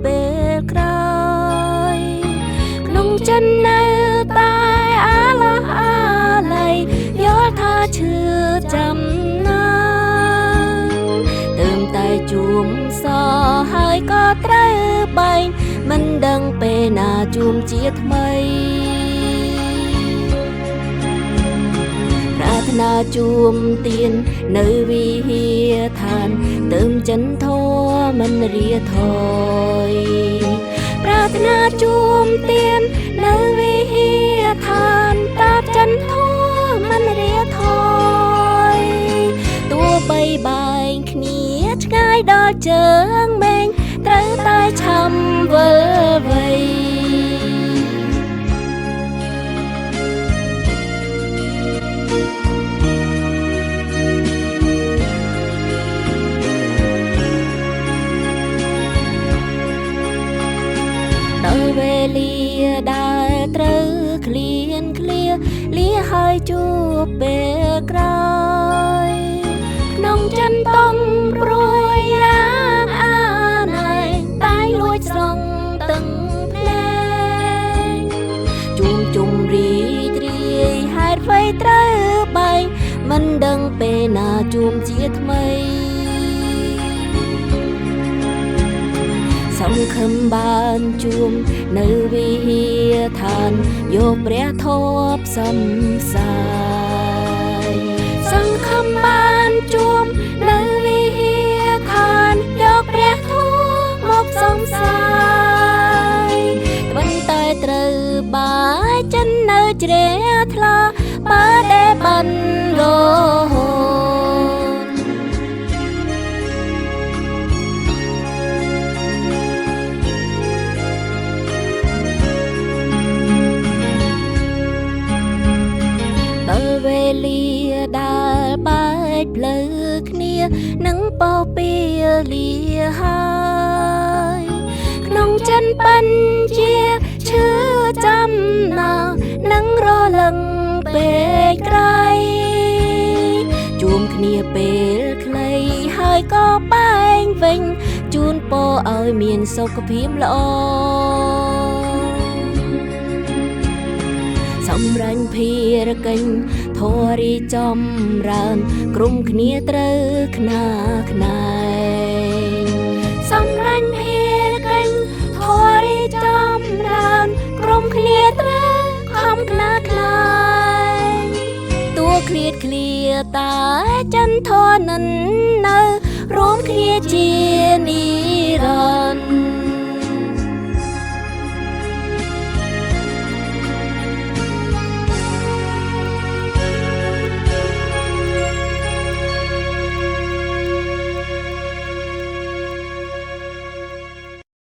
ពេលក្រោយក្នុងចិននៅតែអាឡោះអាឡ័យយល់ថាឈឺចាំណាតែជួមសហើយក៏ត្រូវបែងមិនដឹងពេលណាជួមជាថ្មីប្រាថ្នាជួមទៀននៅវិហារឋានទឹមចិនធម៌មិនរាថយប្រាថ្នាជួមទៀននៅវិហារឋានតាបចិនធម៌មិនរាថយទោះបីបែងគ្នាឆ្ងាយដល់ជើងមេឃត្រូវតែឆាំវិលវ័យដល់វេលាដែលត្រូវឃ្លានឃ្លាលាហើយជួបពេលក្រោយក្នុងចិនតំព្រួយយ៉ាងអាណៃតែលួចស្រង់ទាំងភ្នែកជុំរីករាយហេតុអ្វីត្រូវបែងមិនដឹងពេលណាជួមជាថ្មីសង្ឃឹមបានជួមនៅវិហារឋានយកព្រះធម៌សំសាយសង្ឃឹមបានជួមនៅវិហារឋានយកព្រះធម៌មកសំសាយប៉ុន្តែត្រូវបាយចិននៅជ្រះថ្លាបើដែលបានរហូតដល់វេលាដែលបែកផ្លូវគ្នានឹងបោពីលាហើយក្នុងចិនបញ្ជាឈឺចាំណានឹងរលឹងពេលក្រៃជួមគ្នាពេលខ្លីហើយក៏បែងវិញជូនពរឲ្យមានសុខភាពល្អសម្រាញ់ភារកិច្ចធររីចម្រើនក្រុមគ្នាត្រូវខ្នាខ្នែងសម្រាញ់ភារកិច្ចធររីចម្រើនក្រុមគ្នាត្រូវខំខ្នាខ្លែងតួឃ្លាតឃ្លាតែចិនធរនិននៅរួមគ្នាជានី